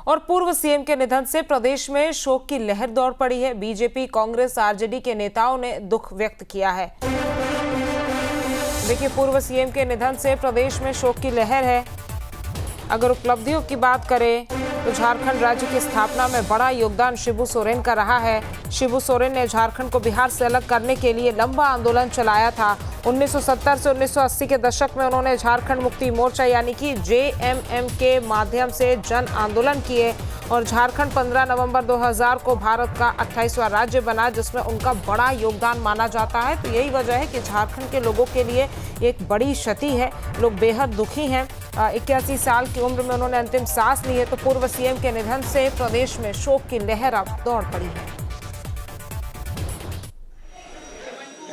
और पूर्व सीएम के निधन से प्रदेश में शोक की लहर दौड़ पड़ी है। बीजेपी, कांग्रेस, आरजेडी के नेताओं ने दुख व्यक्त किया है। देखिए, पूर्व सीएम के निधन से प्रदेश में शोक की लहर है। अगर उपलब्धियों की बात करें तो झारखंड राज्य की स्थापना में बड़ा योगदान शिबू सोरेन का रहा है। शिबू सोरेन ने झारखंड को बिहार से अलग करने के लिए लंबा आंदोलन चलाया था। 1970 से 1980 के दशक में उन्होंने झारखंड मुक्ति मोर्चा यानी कि जेएमएम के माध्यम से जन आंदोलन किए और झारखंड 15 नवंबर 2000 को भारत का 28वां राज्य बना, जिसमें उनका बड़ा योगदान माना जाता है। तो यही वजह है कि झारखंड के लोगों के लिए एक बड़ी क्षति है। लोग बेहद दुखी हैं। 81 साल की उम्र में उन्होंने अंतिम सांस ली है। तो पूर्व सीएम के निधन से प्रदेश में शोक की लहर अब दौड़ पड़ी है।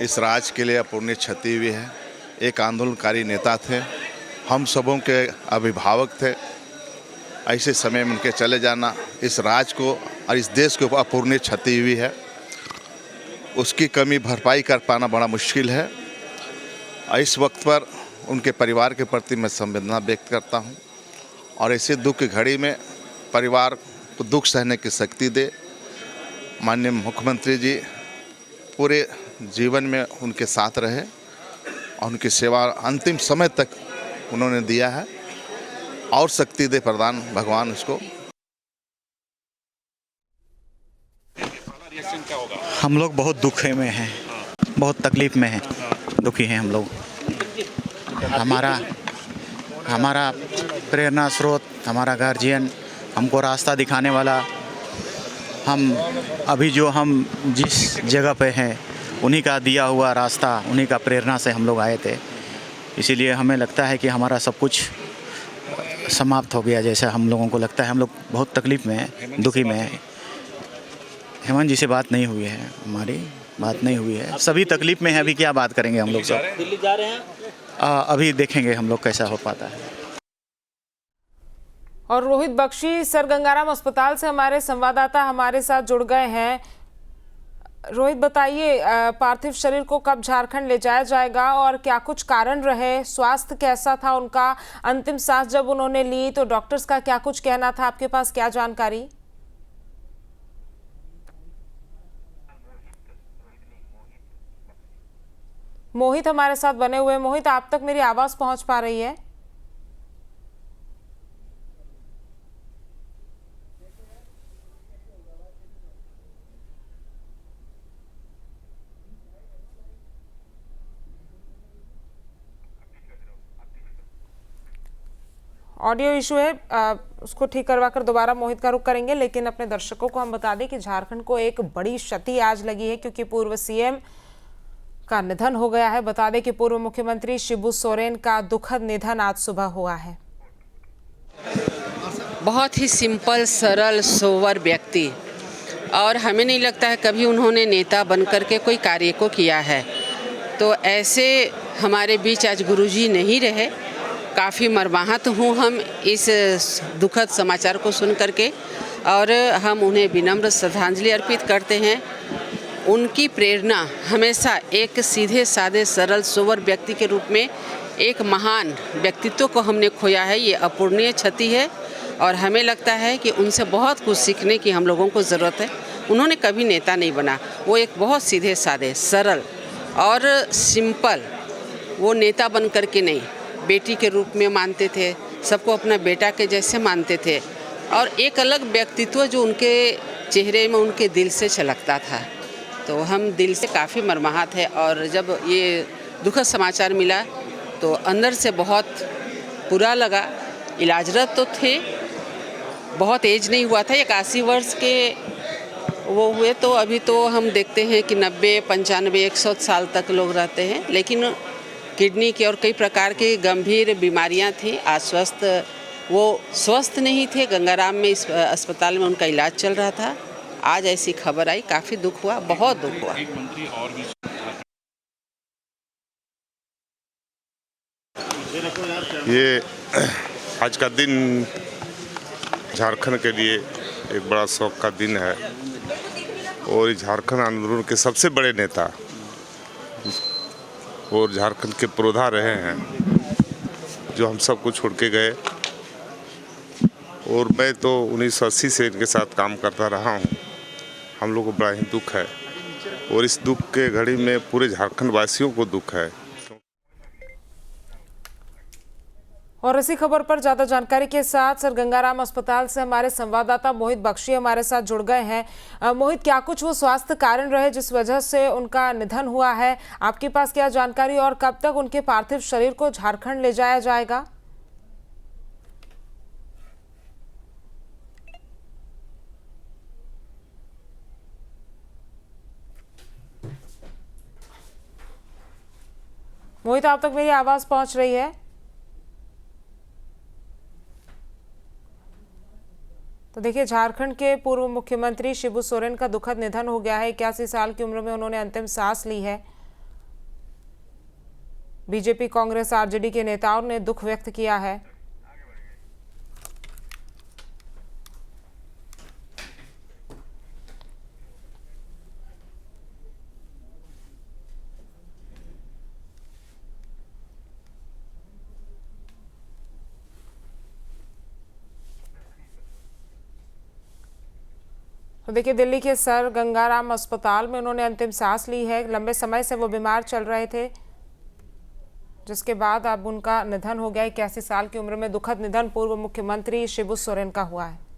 इस राज्य के लिए अपूर्णीय क्षति हुई है। एक आंदोलनकारी नेता थे, हम सबों के अभिभावक थे। ऐसे समय में उनके चले जाना इस राज्य को और इस देश को अपूर्णीय क्षति हुई है। उसकी कमी भरपाई कर पाना बड़ा मुश्किल है। इस वक्त पर उनके परिवार के प्रति मैं संवेदना व्यक्त करता हूं और ऐसे दुख की घड़ी में परिवार को दुख सहने की शक्ति दे। माननीय मुख्यमंत्री जी पूरे जीवन में उनके साथ रहे और उनकी सेवा अंतिम समय तक उन्होंने दिया है और शक्ति दे प्रदान भगवान उसको। हम लोग बहुत दुख में हैं, बहुत तकलीफ में हैं, दुखी हैं हम लोग। हमारा प्रेरणा स्रोत, हमारा गार्जियन, हमको रास्ता दिखाने वाला, हम जिस जगह पे हैं उन्हीं का दिया हुआ रास्ता, उन्हीं का प्रेरणा से हम लोग आए थे। इसीलिए हमें लगता है कि हमारा सब कुछ समाप्त हो गया जैसे हम लोगों को लगता है। हम लोग बहुत तकलीफ़ में हैं, दुखी में हैं। हेमंत जी से बात नहीं हुई है, हमारी बात नहीं हुई है। सभी तकलीफ़ में हैं। अभी क्या बात करेंगे हम लोग सब? दिल्ली जा रहे हैं। अभी देखेंगे हम लोग कैसा हो पाता है। और रोहित बख्शी सर गंगाराम अस्पताल से हमारे संवाददाता हमारे साथ जुड़ गए हैं। रोहित, बताइए, पार्थिव शरीर को कब झारखंड ले जाया जाएगा और क्या कुछ कारण रहे? स्वास्थ्य कैसा था उनका? अंतिम सांस जब उन्होंने ली तो डॉक्टर्स का क्या कुछ कहना था? आपके पास क्या जानकारी? मोहित हमारे साथ बने हुए। मोहित, आप तक मेरी आवाज पहुंच पा रही है? ऑडियो इशू है, उसको ठीक करवा कर दोबारा मोहित का रुख करेंगे। लेकिन अपने दर्शकों को हम बता दें कि झारखंड को एक बड़ी क्षति आज लगी है क्योंकि पूर्व सीएम का निधन हो गया है। बता दें कि पूर्व मुख्यमंत्री शिबू सोरेन का दुखद निधन आज सुबह हुआ है। बहुत ही सिंपल, सरल, सोबर व्यक्ति, और हमें नहीं लगता है कभी उन्होंने नेता बनकर के कोई कार्य को किया है। तो ऐसे हमारे बीच आज गुरुजी नहीं रहे। काफ़ी मर्माहत हूँ हम इस दुखद समाचार को सुन करके, और हम उन्हें विनम्र श्रद्धांजलि अर्पित करते हैं। उनकी प्रेरणा हमेशा एक सीधे साधे सरल सोबर व्यक्ति के रूप में एक महान व्यक्तित्व को हमने खोया है। ये अपूर्णीय क्षति है और हमें लगता है कि उनसे बहुत कुछ सीखने की हम लोगों को ज़रूरत है। उन्होंने कभी नेता नहीं बना, वो एक बहुत सीधे साधे, सरल और सिंपल, वो नेता बन कर के नहीं, बेटी के रूप में मानते थे, सबको अपना बेटा के जैसे मानते थे, और एक अलग व्यक्तित्व जो उनके चेहरे में, उनके दिल से छलकता था। तो हम दिल से काफ़ी मर्माहत है। और जब ये दुखद समाचार मिला तो अंदर से बहुत बुरा लगा। इलाजरत तो थे, बहुत एज नहीं हुआ था, 81 वर्ष के वो हुए। तो अभी तो हम देखते हैं कि 90, 95, 100 साल तक लोग रहते हैं, लेकिन किडनी की और कई प्रकार की गंभीर बीमारियां थी। आश्वस्त, वो स्वस्थ नहीं थे। गंगाराम में इस अस्पताल में उनका इलाज चल रहा था। आज ऐसी खबर आई, काफ़ी दुख हुआ, बहुत दुख हुआ। ये आज का दिन झारखंड के लिए एक बड़ा शौक का दिन है और झारखंड आंदोलन के सबसे बड़े नेता और झारखंड के पुरोधा रहे हैं, जो हम सबको छोड़ के गए। और मैं तो 1980 से इनके साथ काम करता रहा हूँ। हम लोग को बड़ा ही दुख है और इस दुख के घड़ी में पूरे झारखंड वासियों को दुख है। और इसी खबर पर ज्यादा जानकारी के साथ सर गंगाराम अस्पताल से हमारे संवाददाता मोहित बख्शी हमारे साथ जुड़ गए हैं। मोहित, क्या कुछ वो स्वास्थ्य कारण रहे जिस वजह से उनका निधन हुआ है? आपके पास क्या जानकारी और कब तक उनके पार्थिव शरीर को झारखंड ले जाया जाएगा? मोहित, आप तक मेरी आवाज पहुंच रही है? तो देखिए, झारखंड के पूर्व मुख्यमंत्री शिबू सोरेन का दुखद निधन हो गया है। 81 साल की उम्र में उन्होंने अंतिम सांस ली है। बीजेपी, कांग्रेस, आरजेडी के नेताओं ने दुख व्यक्त किया है। तो देखिए, दिल्ली के सर गंगाराम अस्पताल में उन्होंने अंतिम सांस ली है। लंबे समय से वो बीमार चल रहे थे, जिसके बाद अब उनका निधन हो गया। 81 साल की उम्र में दुखद निधन पूर्व मुख्यमंत्री शिबू सोरेन का हुआ है।